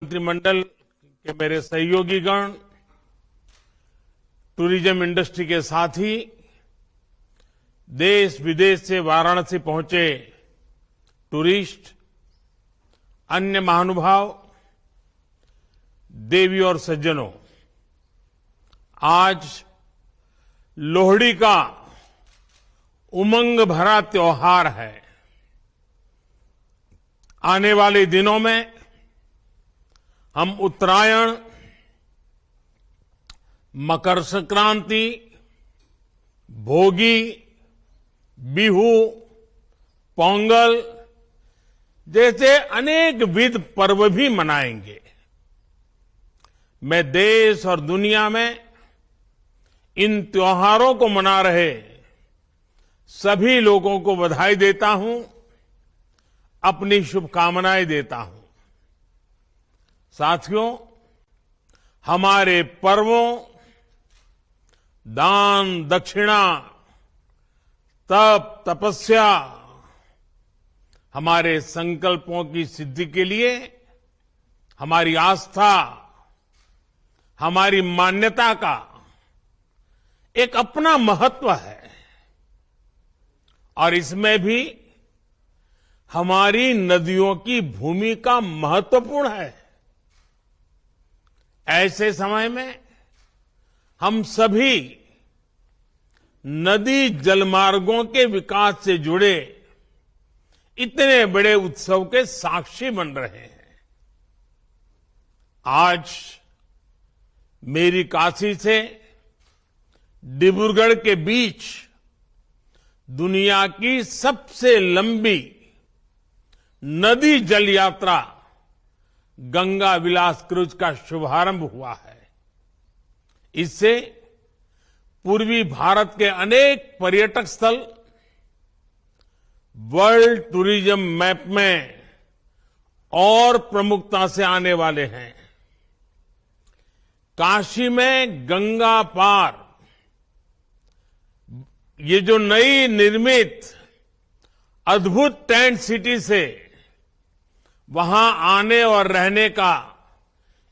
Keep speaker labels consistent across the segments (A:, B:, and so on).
A: मंत्रिमंडल के मेरे सहयोगीगण, टूरिज्म इंडस्ट्री के साथी, देश विदेश से वाराणसी पहुंचे टूरिस्ट, अन्य महानुभाव, देवी और सज्जनों, आज लोहड़ी का उमंग भरा त्योहार है। आने वाले दिनों में हम उत्तरायण, मकर संक्रांति, भोगी, बिहू, पोंगल जैसे अनेक विध पर्व भी मनाएंगे। मैं देश और दुनिया में इन त्योहारों को मना रहे सभी लोगों को बधाई देता हूं, अपनी शुभकामनाएं देता हूं। साथियों, हमारे पर्वों, दान दक्षिणा, तप तपस्या, हमारे संकल्पों की सिद्धि के लिए हमारी आस्था, हमारी मान्यता का एक अपना महत्व है और इसमें भी हमारी नदियों की भूमिका महत्वपूर्ण है। ऐसे समय में हम सभी नदी जलमार्गों के विकास से जुड़े इतने बड़े उत्सव के साक्षी बन रहे हैं। आज मेरी काशी से डिब्रूगढ़ के बीच दुनिया की सबसे लंबी नदी जल यात्रा गंगा विलास क्रूज का शुभारंभ हुआ है। इससे पूर्वी भारत के अनेक पर्यटक स्थल वर्ल्ड टूरिज्म मैप में और प्रमुखता से आने वाले हैं। काशी में गंगा पार ये जो नई निर्मित अद्भुत टेंट सिटी से वहां आने और रहने का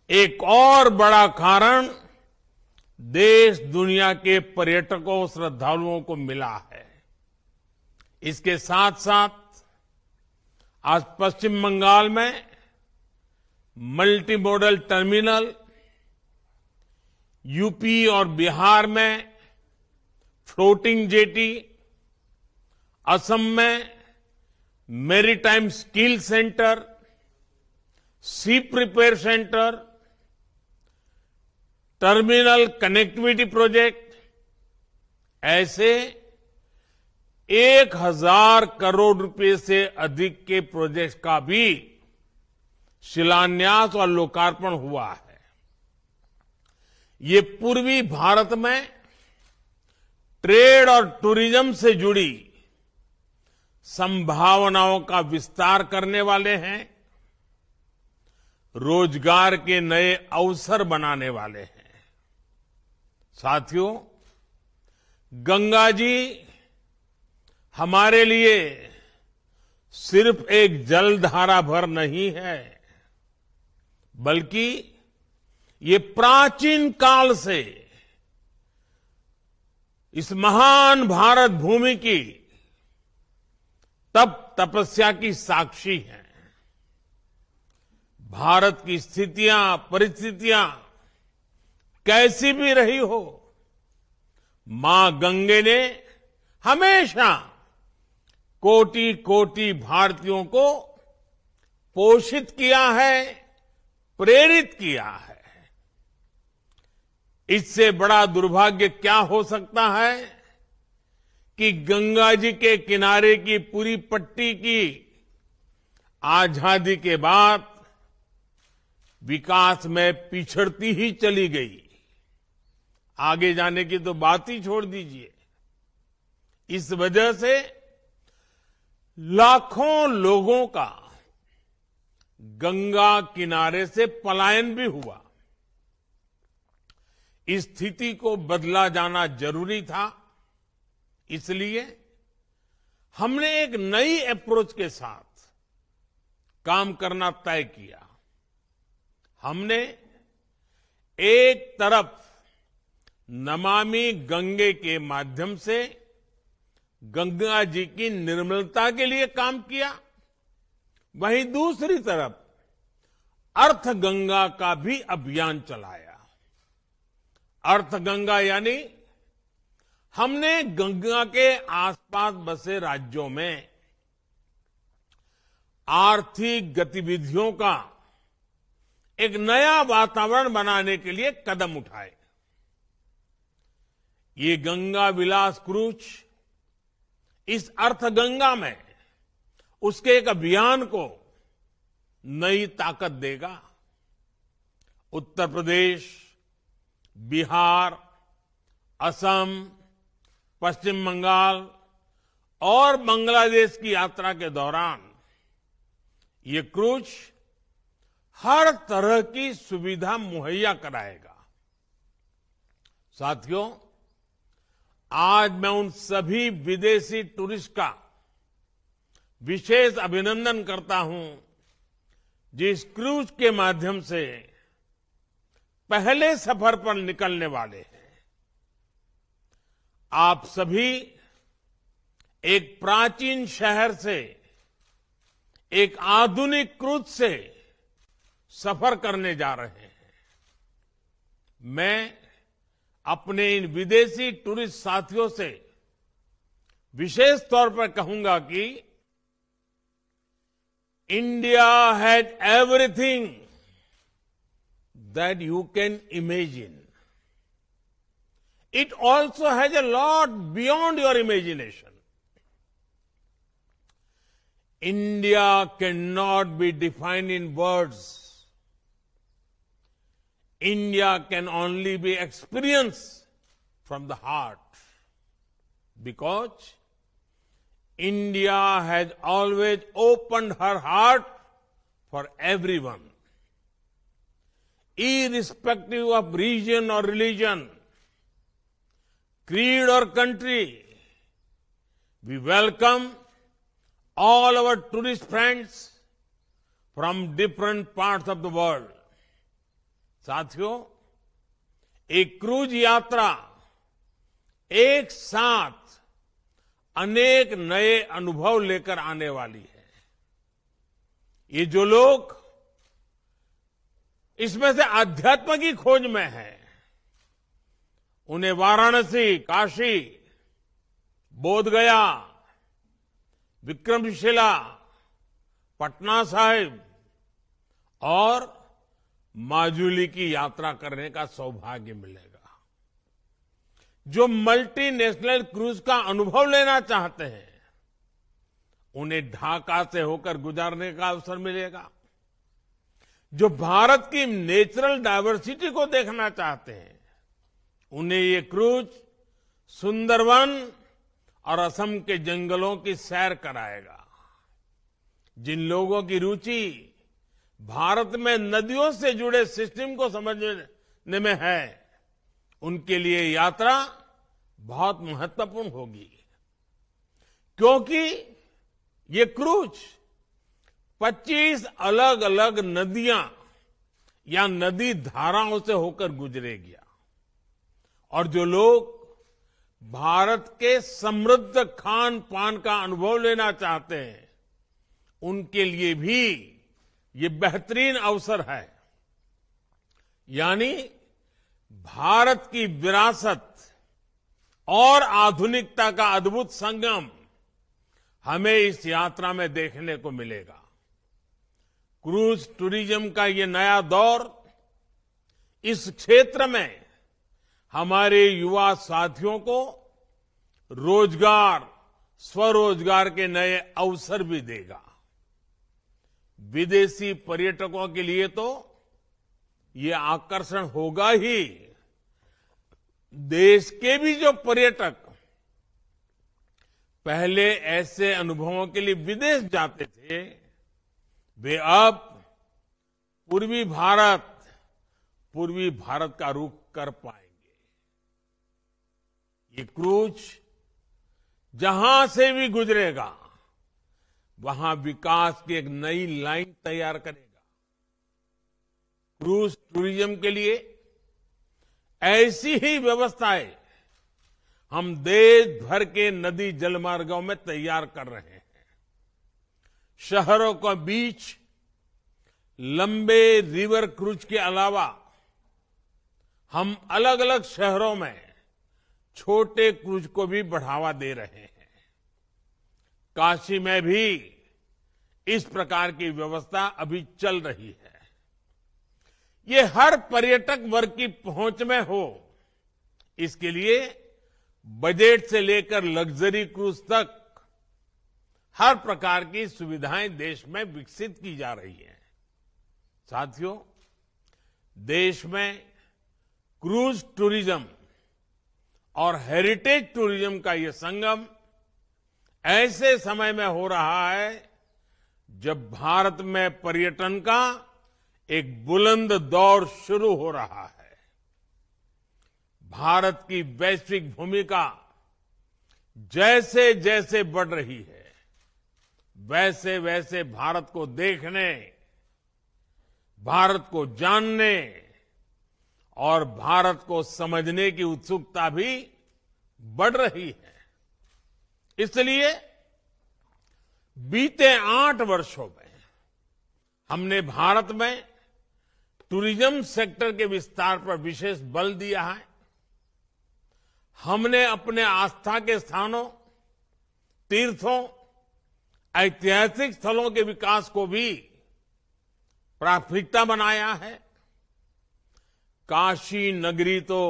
A: एक और बड़ा कारण देश दुनिया के पर्यटकों, श्रद्धालुओं को मिला है। इसके साथ साथ आज पश्चिम बंगाल में मल्टी मॉडल टर्मिनल, यूपी और बिहार में फ्लोटिंग जेटी, असम में maritime skill centre, ship repair centre, terminal connectivity project, ऐसे 1000 करोड़ रुपए से अधिक के प्रोजेक्ट का भी शिलान्यास और लोकार्पण हुआ है। ये पूर्वी भारत में ट्रेड और टूरिज्म से जुड़ी संभावनाओं का विस्तार करने वाले हैं, रोजगार के नए अवसर बनाने वाले हैं। साथियों, गंगा जी हमारे लिए सिर्फ एक जलधारा भर नहीं है, बल्कि ये प्राचीन काल से इस महान भारत भूमि की तप तपस्या की साक्षी है। भारत की स्थितियां, परिस्थितियां कैसी भी रही हो, मां गंगे ने हमेशा कोटि कोटि भारतीयों को पोषित किया है, प्रेरित किया है। इससे बड़ा दुर्भाग्य क्या हो सकता है कि गंगा जी के किनारे की पूरी पट्टी की आजादी के बाद विकास में पिछड़ती ही चली गई। आगे जाने की तो बात ही छोड़ दीजिए। इस वजह से लाखों लोगों का गंगा किनारे से पलायन भी हुआ। इस स्थिति को बदला जाना जरूरी था। इसलिए हमने एक नई अप्रोच के साथ काम करना तय किया। हमने एक तरफ नमामि गंगे के माध्यम से गंगा जी की निर्मलता के लिए काम किया, वहीं दूसरी तरफ अर्थ गंगा का भी अभियान चलाया। अर्थ गंगा यानी हमने गंगा के आसपास बसे राज्यों में आर्थिक गतिविधियों का एक नया वातावरण बनाने के लिए कदम उठाए। ये गंगा विलास क्रूज इस अर्थ गंगा में उसके एक अभियान को नई ताकत देगा। उत्तर प्रदेश, बिहार, असम, पश्चिम बंगाल और बांग्लादेश की यात्रा के दौरान ये क्रूज हर तरह की सुविधा मुहैया कराएगा। साथियों, आज मैं उन सभी विदेशी टूरिस्ट का विशेष अभिनंदन करता हूं जिस क्रूज के माध्यम से पहले सफर पर निकलने वाले हैं। आप सभी एक प्राचीन शहर से एक आधुनिक क्रूज से सफर करने जा रहे हैं। मैं अपने इन विदेशी टूरिस्ट साथियों से विशेष तौर पर कहूंगा कि India has everything that you can imagine. It also has a lot beyond your imagination. India cannot be defined in words. India can only be experienced from the heart, because India has always opened her heart for everyone, irrespective of region or religion, creed or country. We welcome all our tourist friends from different parts of the world. साथियों, एक cruise यात्रा एक साथ अनेक नए अनुभव लेकर आने वाली है। ये जो लोग इसमें से आध्यात्म की खोज में हैं, उन्हें वाराणसी, काशी, बोधगया, विक्रमशिला, पटना साहिब और माजुली की यात्रा करने का सौभाग्य मिलेगा। जो मल्टीनेशनल क्रूज का अनुभव लेना चाहते हैं, उन्हें ढाका से होकर गुजरने का अवसर मिलेगा। जो भारत की नेचुरल डायवर्सिटी को देखना चाहते हैं, उन्हें ये क्रूज सुंदरवन और असम के जंगलों की सैर कराएगा। जिन लोगों की रुचि भारत में नदियों से जुड़े सिस्टम को समझने में है, उनके लिए यात्रा बहुत महत्वपूर्ण होगी, क्योंकि ये क्रूज 25 अलग अलग नदियां या नदी धाराओं से होकर गुजरेगी। और जो लोग भारत के समृद्ध खान पान का अनुभव लेना चाहते हैं, उनके लिए भी ये बेहतरीन अवसर है। यानी भारत की विरासत और आधुनिकता का अद्भुत संगम हमें इस यात्रा में देखने को मिलेगा। क्रूज टूरिज्म का ये नया दौर इस क्षेत्र में हमारे युवा साथियों को रोजगार, स्वरोजगार के नए अवसर भी देगा। विदेशी पर्यटकों के लिए तो ये आकर्षण होगा ही, देश के भी जो पर्यटक पहले ऐसे अनुभवों के लिए विदेश जाते थे, वे अब पूर्वी भारत का रुख कर पाएंगे। ये क्रूज जहां से भी गुजरेगा, वहां विकास की एक नई लाइन तैयार करेगा। क्रूज टूरिज्म के लिए ऐसी ही व्यवस्थाएं हम देश भर के नदी जलमार्गों में तैयार कर रहे हैं। शहरों के बीच लंबे रिवर क्रूज के अलावा हम अलग अलग शहरों में छोटे क्रूज को भी बढ़ावा दे रहे हैं। काशी में भी इस प्रकार की व्यवस्था अभी चल रही है। ये हर पर्यटक वर्ग की पहुंच में हो, इसके लिए बजट से लेकर लग्जरी क्रूज तक हर प्रकार की सुविधाएं देश में विकसित की जा रही हैं। साथियों, देश में क्रूज टूरिज्म और हेरिटेज टूरिज्म का ये संगम ऐसे समय में हो रहा है जब भारत में पर्यटन का एक बुलंद दौर शुरू हो रहा है। भारत की वैश्विक भूमिका जैसे जैसे बढ़ रही है, वैसे वैसे भारत को देखने, भारत को जानने और भारत को समझने की उत्सुकता भी बढ़ रही है। इसलिए बीते 8 वर्षों में हमने भारत में टूरिज्म सेक्टर के विस्तार पर विशेष बल दिया है। हमने अपने आस्था के स्थानों, तीर्थों, ऐतिहासिक स्थलों के विकास को भी प्राथमिकता बनाया है। काशी नगरी तो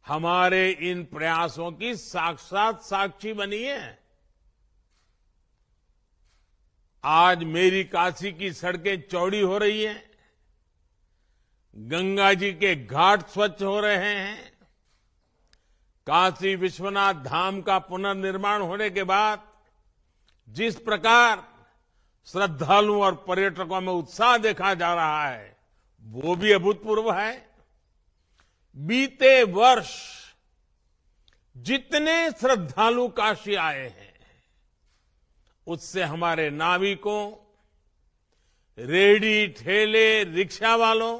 A: हमारे इन प्रयासों की साक्षात साक्षी बनी है। आज मेरी काशी की सड़कें चौड़ी हो रही हैं, गंगा जी के घाट स्वच्छ हो रहे हैं। काशी विश्वनाथ धाम का पुनर्निर्माण होने के बाद जिस प्रकार श्रद्धालुओं और पर्यटकों में उत्साह देखा जा रहा है, वो भी अभूतपूर्व है। बीते वर्ष जितने श्रद्धालु काशी आए हैं, उससे हमारे नाविकों, रेहड़ी ठेले, रिक्शा वालों,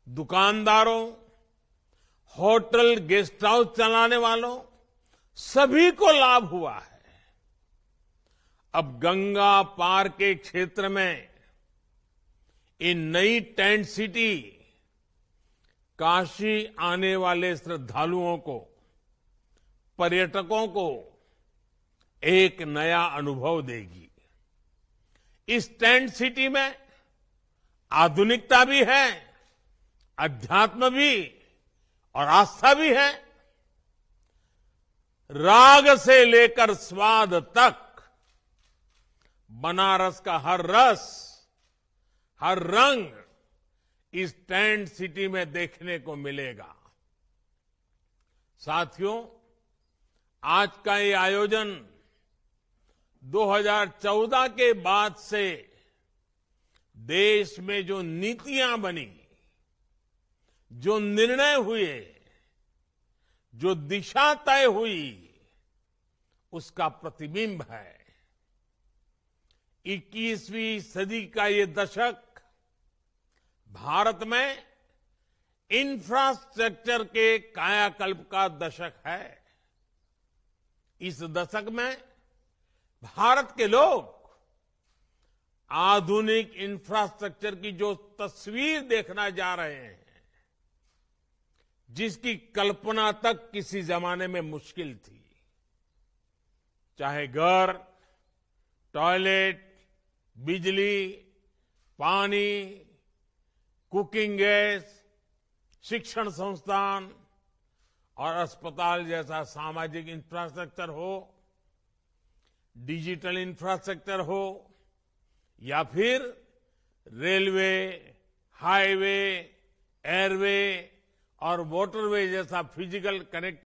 A: दुकानदारों, होटल गेस्ट हाउस चलाने वालों, सभी को लाभ हुआ है। अब गंगा पार के क्षेत्र में इन नई टेंट सिटी काशी आने वाले श्रद्धालुओं को, पर्यटकों को एक नया अनुभव देगी। इस टेंट सिटी में आधुनिकता भी है, अध्यात्म भी और आस्था भी है। राग से लेकर स्वाद तक बनारस का हर रस, हर रंग इस टेंट सिटी में देखने को मिलेगा। साथियों, आज का ये आयोजन 2014 के बाद से देश में जो नीतियां बनी, जो निर्णय हुए, जो दिशा तय हुई, उसका प्रतिबिंब है। 21वीं सदी का ये दशक भारत में इंफ्रास्ट्रक्चर के कायाकल्प का दशक है। इस दशक में भारत के लोग आधुनिक इंफ्रास्ट्रक्चर की जो तस्वीर देखना जा रहे हैं, जिसकी कल्पना तक किसी जमाने में मुश्किल थी, चाहे घर, टॉयलेट, बिजली, पानी, कुकिंग गैस, शिक्षण संस्थान और अस्पताल जैसा सामाजिक इंफ्रास्ट्रक्चर हो, डिजिटल इंफ्रास्ट्रक्चर हो, या फिर रेलवे, हाईवे, एयरवे और वाटरवे जैसा फिजिकल कनेक्ट